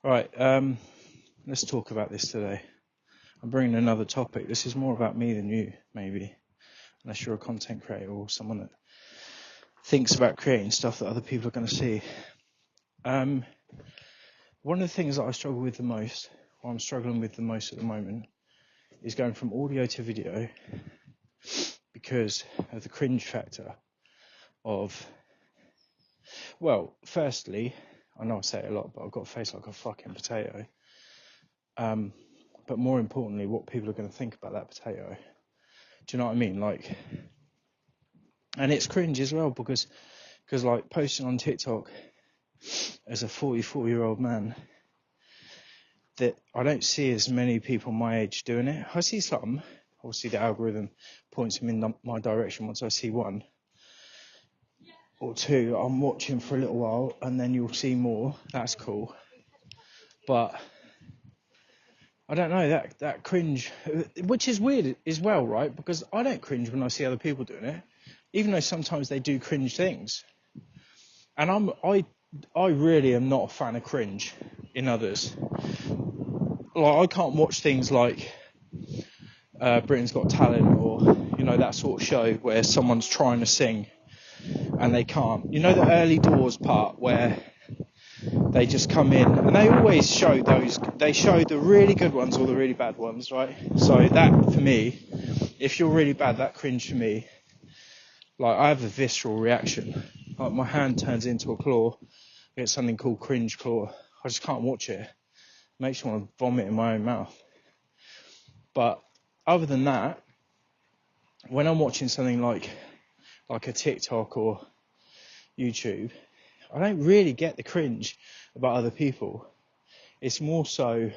Right, let's talk about this today. I'm bringing another topic. This is more about me than you, maybe, unless you're a content creator or someone that thinks about creating stuff that other people are going to see. One of the things that I struggle with the most, or I'm struggling with the most at the moment, is going from audio to video because of the cringe factor of, well, firstly, I know I say it a lot, but I've got a face like a fucking potato. But more importantly, what people are going to think about that potato. Do you know what I mean? Like, and it's cringe as well because like posting on TikTok as a 44-year-old man, that I don't see as many people my age doing it. I see some. Obviously, the algorithm points them in my direction. Once I see one or two, I'm watching for a little while, and then you'll see more. That's cool. But I don't know, that cringe, which is weird as well, right? Because I don't cringe when I see other people doing it, even though sometimes they do cringe things. And I really am not a fan of cringe in others. Like, I can't watch things like Britain's Got Talent or, that sort of show where someone's trying to sing and they can't. You know, the early doors part where they just come in and they always show they show the really good ones or the really bad ones, right? So that, for me, if you're really bad, that cringe for me, like, I have a visceral reaction. Like, my hand turns into a claw. I get something called cringe claw. I just can't watch it. It makes me want to vomit in my own mouth. But other than that, when I'm watching something like a TikTok or YouTube, I don't really get the cringe about other people. It's more so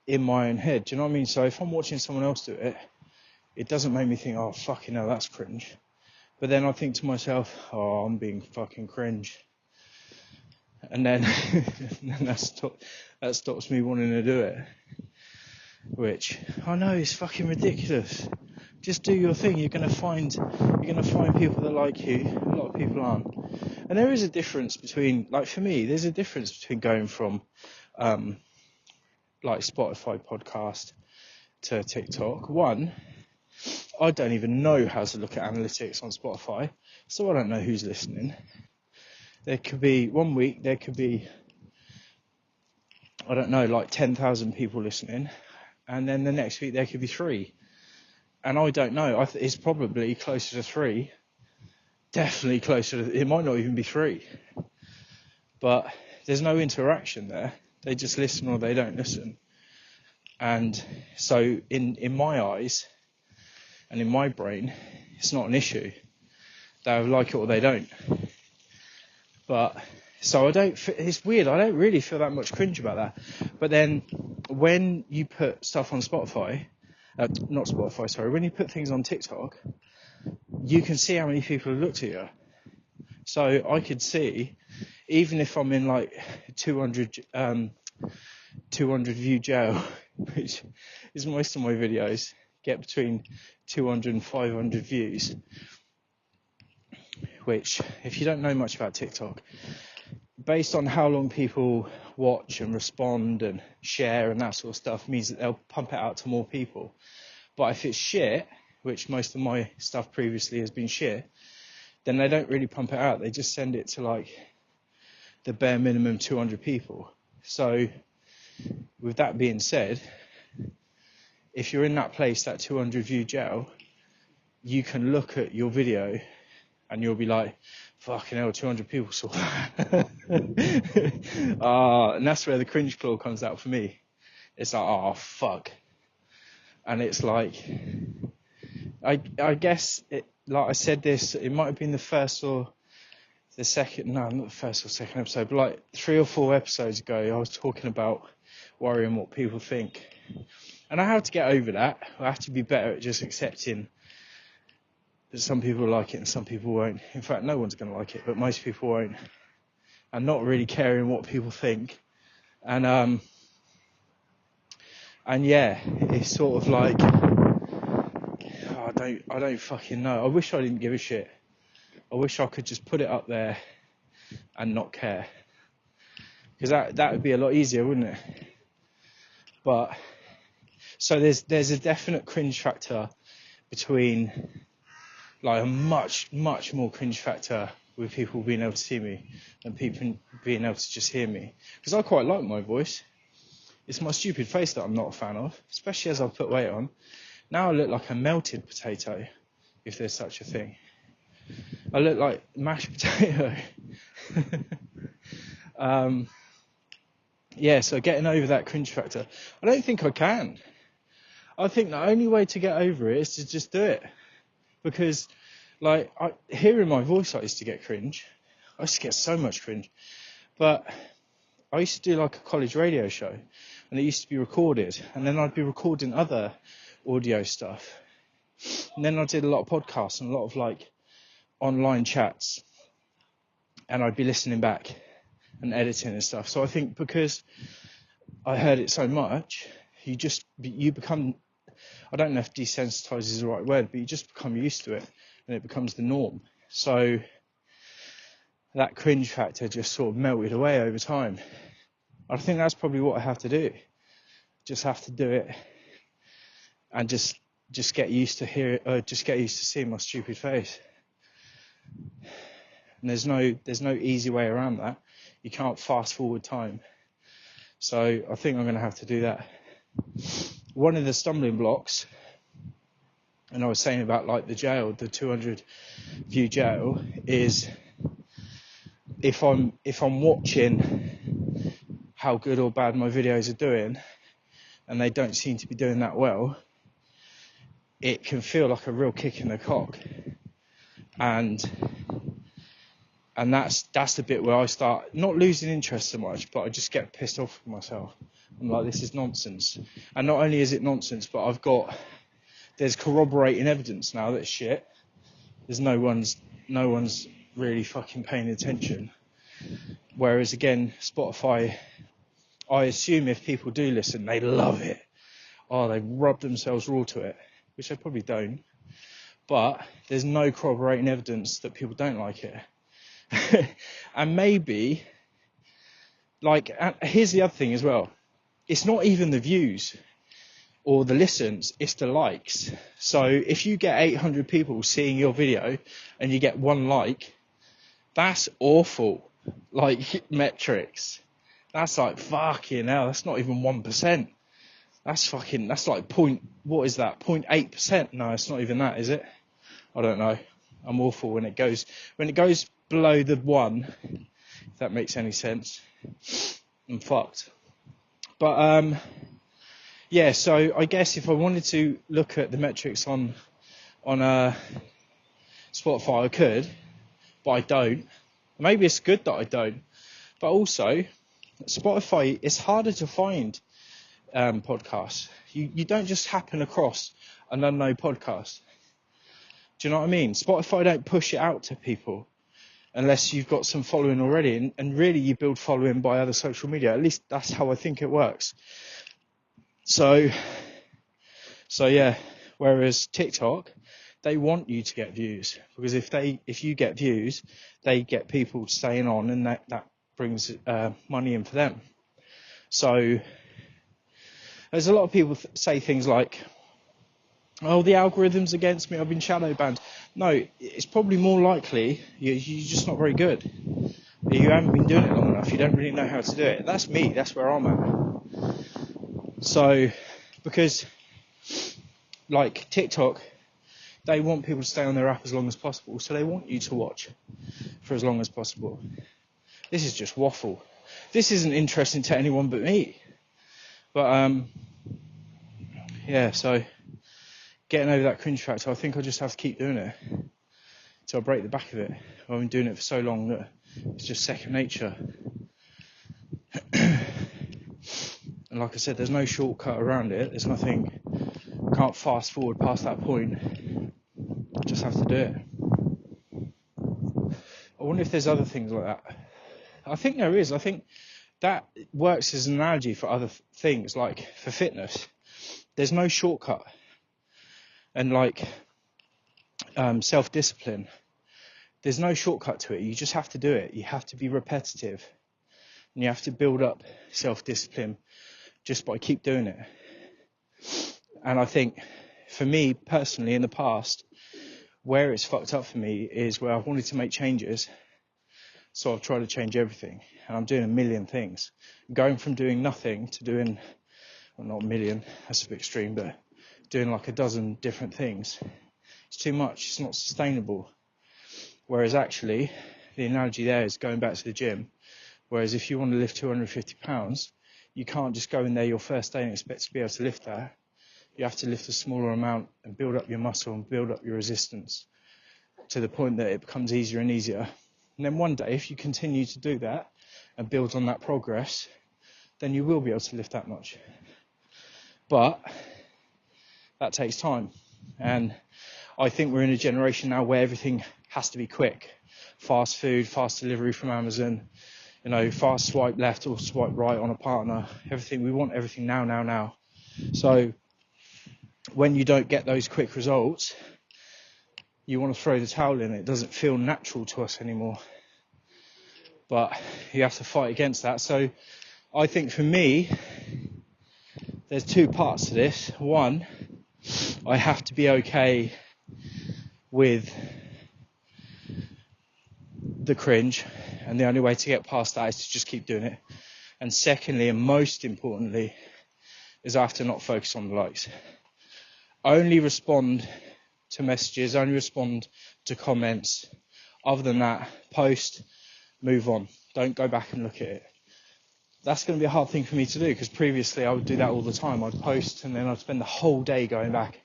in my own head. Do you know what I mean? So if I'm watching someone else do it, it doesn't make me think, oh, fucking hell, that's cringe. But then I think to myself, oh, I'm being fucking cringe. And then that stops me wanting to do it. Which, I know, is fucking ridiculous. Just do your thing. You're gonna find people that like you. A lot of people aren't. And there is a difference between, like, for me, there's a difference between going from like Spotify podcast to TikTok. One, I don't even know how to look at analytics on Spotify, so I don't know who's listening. There could be, one week, there could be, I don't know, like 10,000 people listening, and then the next week there could be 3. And I don't know, it's probably closer to 3. Definitely closer to, it might not even be 3. But there's no interaction there. They just listen or they don't listen. And so in my eyes and in my brain, it's not an issue. They like it or they don't. But so it's weird. I don't really feel that much cringe about that. But then when you put stuff on Spotify, when you put things on TikTok, you can see how many people have looked at you. So I could see, even if I'm in like 200 view jail, which is most of my videos, get between 200 and 500 views, which, if you don't know much about TikTok, based on how long people watch and respond and share and that sort of stuff, means that they'll pump it out to more people. But if it's shit, which most of my stuff previously has been shit, then they don't really pump it out. They just send it to like the bare minimum 200 people. So with that being said, if you're in that place, that 200 view jail, you can look at your video and you'll be like, fucking hell, 200 people saw that. And that's where the cringe claw comes out for me. It's like, oh, fuck. And it's like, I guess, like I said this, it might have been the first or the second, no, not the first or second episode, but like 3 or 4 episodes ago, I was talking about worrying what people think. And I have to get over that. I have to be better at just accepting that some people like it and some people won't. In fact, no one's going to like it, but most people won't. And not really caring what people think. And yeah, it's sort of like, I don't fucking know. I wish I didn't give a shit. I wish I could just put it up there and not care, because that would be a lot easier, wouldn't it? But so there's a definite cringe factor between, like, a much more cringe factor with people being able to see me than people being able to just hear me, because I quite like my voice. It's my stupid face that I'm not a fan of, especially as I've put weight on. Now I look like a melted potato, if there's such a thing. I look like mashed potato. So getting over that cringe factor, I don't think I can. I think the only way to get over it is to just do it. Because, like, hearing my voice, I used to get cringe. I used to get so much cringe. But I used to do, like, a college radio show, and it used to be recorded. And then I'd be recording other audio stuff. And then I did a lot of podcasts and a lot of, like, online chats. And I'd be listening back and editing and stuff. So I think because I heard it so much, you become, I don't know if desensitized is the right word, but you just become used to it and it becomes the norm. So that cringe factor just sort of melted away over time. I think that's probably what I have to do. Just have to do it and just get used to seeing my stupid face. And there's no easy way around that. You can't fast forward time. So I think I'm going to have to do that. One of the stumbling blocks, and I was saying about, like, the 200 view jail, is if I'm watching how good or bad my videos are doing, and they don't seem to be doing that well, it can feel like a real kick in the cock. And that's the bit where I start not losing interest so much, but I just get pissed off with myself. I'm like, this is nonsense. And not only is it nonsense, but there's corroborating evidence now that it's shit. There's no one's really fucking paying attention. Whereas again, Spotify, I assume if people do listen, they love it. Oh, they rub themselves raw to it, which they probably don't. But there's no corroborating evidence that people don't like it. And maybe, like, here's the other thing as well. It's not even the views or the listens, it's the likes. So if you get 800 people seeing your video and you get one like, that's awful. Like, metrics. That's like, fucking hell, that's not even 1%. That's like what is that? 0.8%? No, it's not even that, is it? I don't know. I'm awful when it goes below the 1, if that makes any sense. I'm fucked. But so I guess if I wanted to look at the metrics on Spotify, I could, but I don't. Maybe it's good that I don't. But also, Spotify, it's harder to find podcasts. You don't just happen across an unknown podcast. Do you know what I mean? Spotify don't push it out to people unless you've got some following already. And really, you build following by other social media. At least that's how I think it works. So yeah. Whereas TikTok, they want you to get views, because if you get views, they get people staying on, and that brings money in for them. So there's a lot of people say things like, oh, the algorithm's against me, I've been shadow banned. No, it's probably more likely you're just not very good. You haven't been doing it long enough, you don't really know how to do it. That's me, that's where I'm at. So, because, like, TikTok, they want people to stay on their app as long as possible, so they want you to watch for as long as possible. This is just waffle. This isn't interesting to anyone but me. But, so getting over that cringe factor, I think I just have to keep doing it till I break the back of it. I've been doing it for so long that it's just second nature. And like I said, there's no shortcut around it. There's nothing, I can't fast forward past that point. I just have to do it. I wonder if there's other things like that. I think there is. I think that works as an analogy for other things, like for fitness. There's no shortcut. And like self-discipline, there's no shortcut to it. You just have to do it. You have to be repetitive, and you have to build up self-discipline just by keep doing it. And I think for me personally in the past, where it's fucked up for me is where I've wanted to make changes. So I've tried to change everything, and I'm doing a million things. Going from doing nothing to doing, well, not a million, that's a bit extreme, but doing like a dozen different things. It's too much. It's not sustainable. Whereas actually, the analogy there is going back to the gym. Whereas if you want to lift 250 pounds, you can't just go in there your first day and expect to be able to lift that. You have to lift a smaller amount and build up your muscle and build up your resistance to the point that it becomes easier and easier. And then one day, if you continue to do that and build on that progress, then you will be able to lift that much. But that takes time. And I think we're in a generation now where everything has to be quick. Fast food, fast delivery from Amazon, fast swipe left or swipe right on a partner. Everything, we want everything now. So when you don't get those quick results, you want to throw the towel in. It doesn't feel natural to us anymore. But you have to fight against that. So I think for me, there's two parts to this. One, I have to be okay with the cringe, and the only way to get past that is to just keep doing it. And secondly, and most importantly, is I have to not focus on the likes. Only respond to messages, only respond to comments. Other than that, post, move on. Don't go back and look at it. That's going to be a hard thing for me to do, because previously I would do that all the time. I'd post and then I'd spend the whole day going back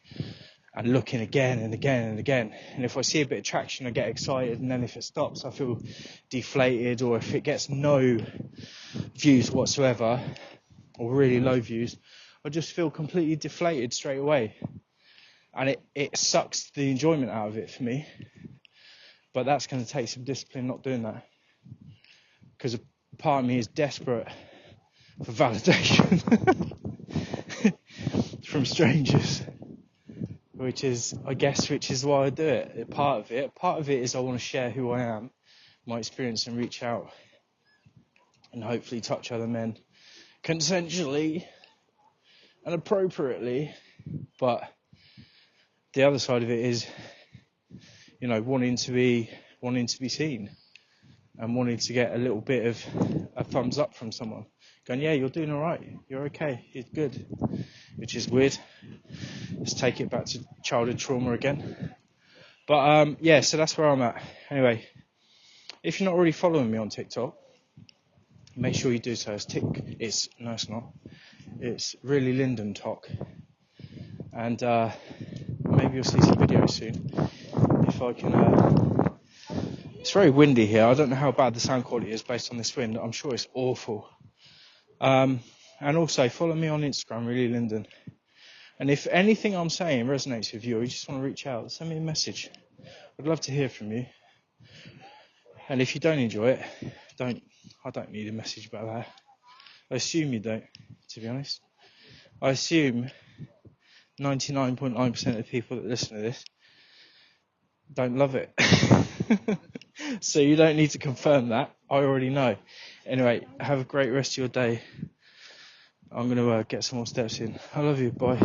and looking again and again and again. And if I see a bit of traction, I get excited, and then if it stops, I feel deflated. Or if it gets no views whatsoever, or really low views, I just feel completely deflated straight away. And it sucks the enjoyment out of it for me. But that's going to take some discipline not doing that. Because a part of me is desperate for validation from strangers. Which is why I do it. Part of it is I want to share who I am, my experience, and reach out and hopefully touch other men consensually and appropriately. But the other side of it is, wanting to be seen and wanting to get a little bit of a thumbs up from someone. Going, yeah, you're doing all right. You're okay. You're good. Which is weird. Let's take it back to childhood trauma again. But, so that's where I'm at. Anyway, if you're not already following me on TikTok, make sure you do so. It's not. It's really Linden Talk. And maybe you'll see some videos soon. If I can... It's very windy here. I don't know how bad the sound quality is based on this wind. I'm sure it's awful. And also follow me on Instagram, really Linden. And if anything I'm saying resonates with you, or you just want to reach out, send me a message. I'd love to hear from you. And if you don't enjoy it, I don't need a message about that. I assume you don't, to be honest. I assume 99.9% of the people that listen to this don't love it. So you don't need to confirm that. I already know. Anyway, have a great rest of your day. I'm going to get some more steps in. I love you. Bye.